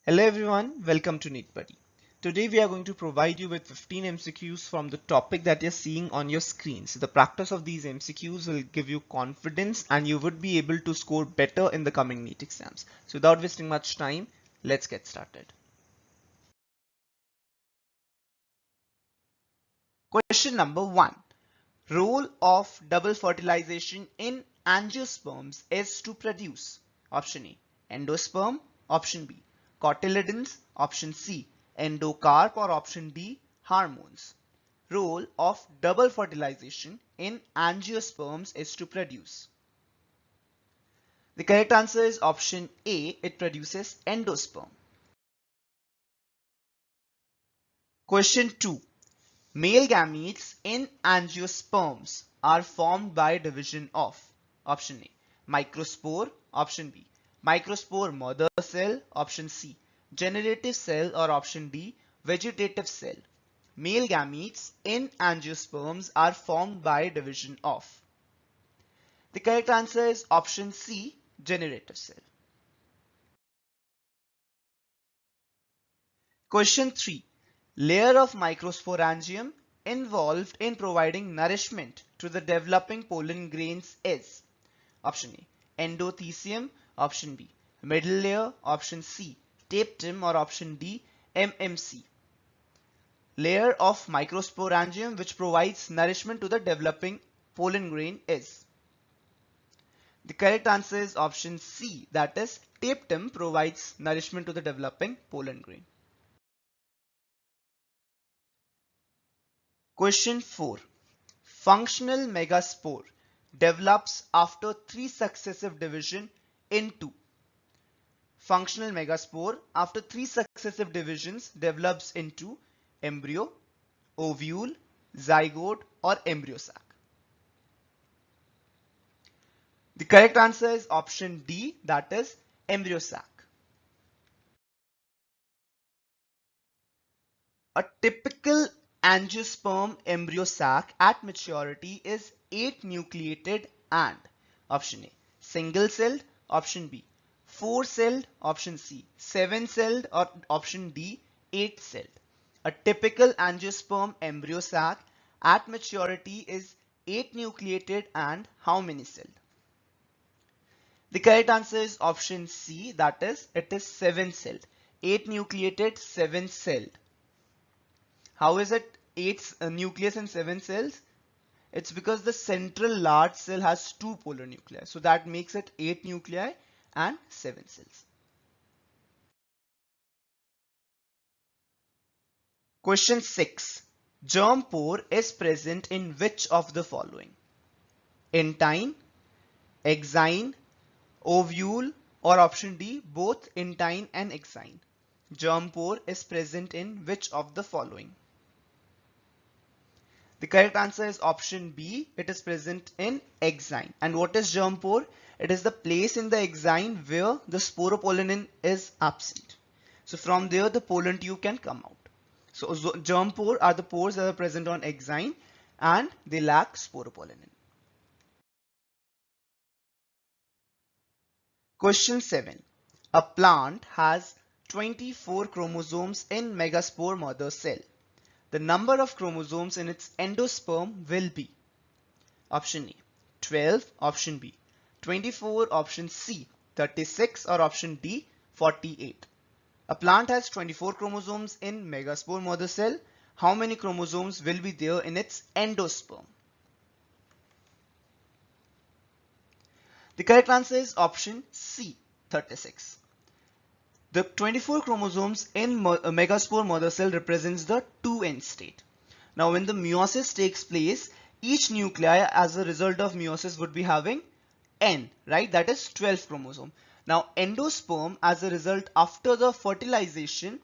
Hello everyone, welcome to NeetBuddy. Today we are going to provide you with 15 MCQs from the topic that you're seeing on your screen. So the practice of these MCQs will give you confidence and you would be able to score better in the coming NEET exams. So without wasting much time, let's get started. Question number 1. Role of double fertilization in angiosperms is to produce option A, endosperm, option B, cotyledons, option C, endocarp, or option D, hormones. Role of double fertilization in angiosperms is to produce. The correct answer is option A, it produces endosperm. Question 2. Male gametes in angiosperms are formed by division of option A, microspore, option B, microspore mother cell, option C, generative cell, or option D, vegetative cell. Male gametes in angiosperms are formed by division of. The correct answer is option C, generative cell. Question 3. Layer of microsporangium involved in providing nourishment to the developing pollen grains is option A, endothecium, option B, middle layer, option C, tapetum, or option D, MMC. Layer of microsporangium which provides nourishment to the developing pollen grain is. The correct answer is option C, that is tapetum provides nourishment to the developing pollen grain. Question 4. Functional megaspore develops after 3 successive division into. Functional megaspore after 3 successive divisions develops into embryo, ovule, zygote, or embryo sac. The correct answer is option D, that is embryo sac. A typical angiosperm embryo sac at maturity is 8 nucleated and option A, single celled, option B, 4 celled, option C, 7 celled, or option D, 8 celled. A typical angiosperm embryo sac at maturity is 8 nucleated and how many celled? The correct answer is option C, that is it is 7 celled. 8 nucleated, 7 celled. How is it 8 nucleus and 7 cells? It's because the central large cell has 2 polar nuclei. So that makes it 8 nuclei and 7 cells. Question 6. Germ pore is present in which of the following? Intine, exine, ovule, or option D, both intine and exine. Germ pore is present in which of the following? The correct answer is option B. It is present in exine. And what is germ pore? It is the place in the exine where the sporopollenin is absent. So from there the pollen tube can come out. So germ pore are the pores that are present on exine and they lack sporopollenin. Question 7. A plant has 24 chromosomes in megaspore mother cell. The number of chromosomes in its endosperm will be option A, 12, option B, 24, option C, 36, or option D, 48. A plant has 24 chromosomes in megaspore mother cell. How many chromosomes will be there in its endosperm? The correct answer is option C, 36. The 24 chromosomes in megaspore mother cell represents the 2n state. Now when the meiosis takes place, each nuclei as a result of meiosis would be having n, right? That is 12 chromosome. Now endosperm as a result after the fertilization,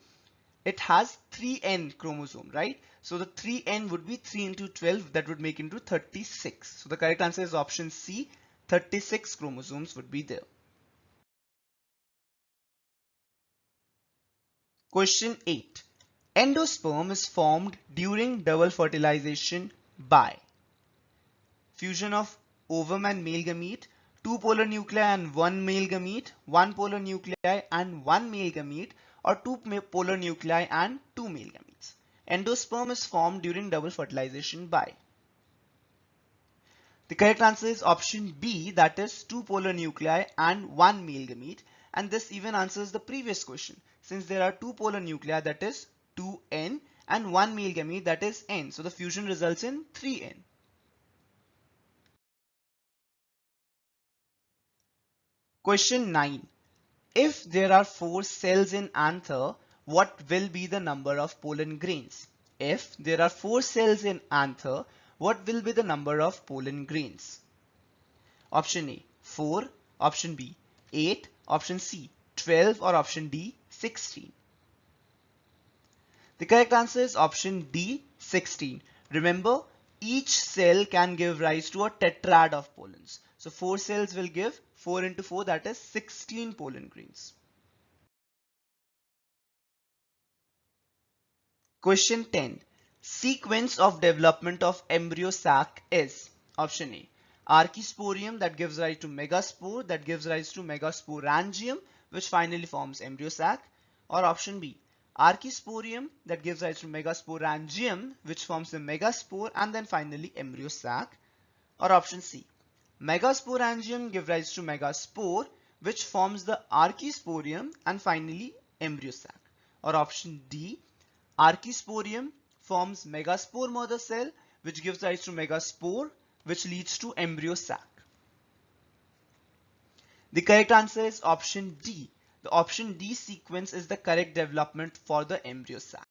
it has 3n chromosome, right? So the 3n would be 3 into 12, that would make into 36. So the correct answer is option C, 36 chromosomes would be there. Question 8. Endosperm is formed during double fertilization by fusion of ovum and male gamete, 2 polar nuclei and 1 male gamete, 1 polar nuclei and 1 male gamete, or two polar nuclei and two male gametes. Endosperm is formed during double fertilization by. The correct answer is option B, that is two polar nuclei and one male gamete, and this even answers the previous question since there are two polar nuclei, that is 2N, and one male gamete, that is N. So the fusion results in 3N. Question 9. If there are 4 cells in anther, what will be the number of pollen grains? If there are 4 cells in anther, what will be the number of pollen grains? Option A 4, option B 8, option C 12, or option D 16. The correct answer is option D 16. Remember, each cell can give rise to a tetrad of pollens. So 4 cells will give 4 into 4, that is 16 pollen grains. Question 10. Sequence of development of embryo sac is option A. Archisporium, that gives rise to megaspore, that gives rise to megasporangium, which finally forms embryo sac, or option B. Archisporium, that gives rise to megasporangium, which forms the megaspore and then finally embryo sac, or option C. Megasporangium gives rise to megaspore, which forms the archisporium and finally embryo sac, or option D. Archisporium forms megaspore mother cell, which gives rise to megaspore, which leads to embryo sac. The correct answer is option D. The option D sequence is the correct development for the embryo sac.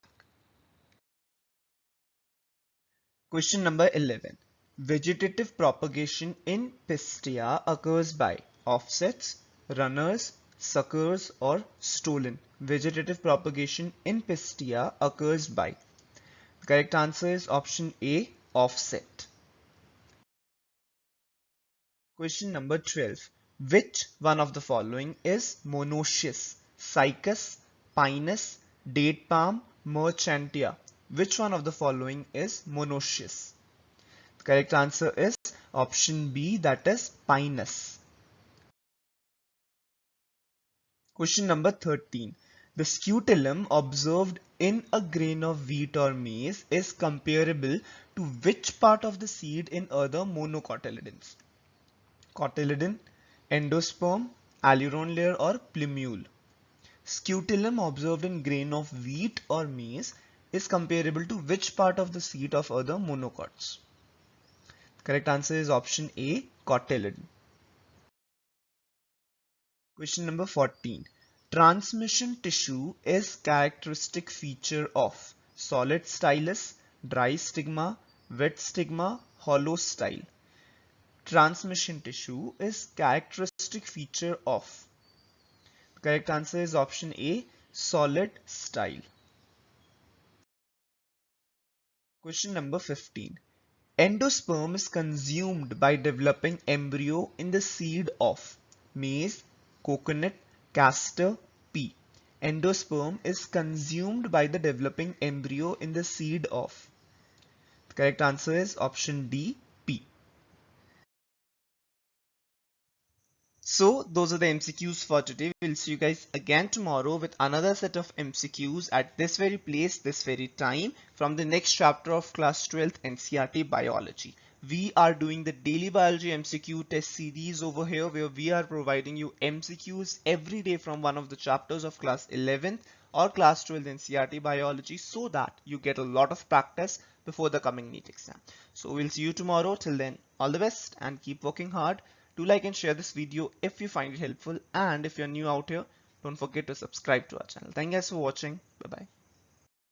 Question number 11. Vegetative propagation in Pistia occurs by offsets, runners, suckers, or stolon. Vegetative propagation in Pistia occurs by. The correct answer is option A, offset. Question number 12. Which one of the following is monoecious? Cycas, Pinus, date palm, Merchantia. Which one of the following is monoecious? The correct answer is option B, that is Pinus. Question number 13. The scutellum observed in a grain of wheat or maize is comparable to which part of the seed in other monocotyledons? Cotyledon, endosperm, aileron layer, or plumule. Scutellum observed in grain of wheat or maize is comparable to which part of the seed of other monocots? Correct answer is option A, cotyledon. Question number 14. Transmission tissue is characteristic feature of solid stylus, dry stigma, wet stigma, hollow style. Transmission tissue is characteristic feature of. The correct answer is option A, solid style. Question number 15. Endosperm is consumed by developing embryo in the seed of maize, coconut, castor, pea. Endosperm is consumed by the developing embryo in the seed of. The correct answer is option D, pea. So those are the MCQs for today. We'll see you guys again tomorrow with another set of MCQs at this very place, this very time, from the next chapter of class 12th NCERT biology. We are doing the daily biology MCQ test series over here, where we are providing you MCQs every day from one of the chapters of class 11th or class 12th NCERT biology, so that you get a lot of practice before the coming NEET exam. So we'll see you tomorrow. Till then, all the best and keep working hard. Do like and share this video if you find it helpful, and if you're new out here, don't forget to subscribe to our channel. Thank you guys for watching. Bye bye.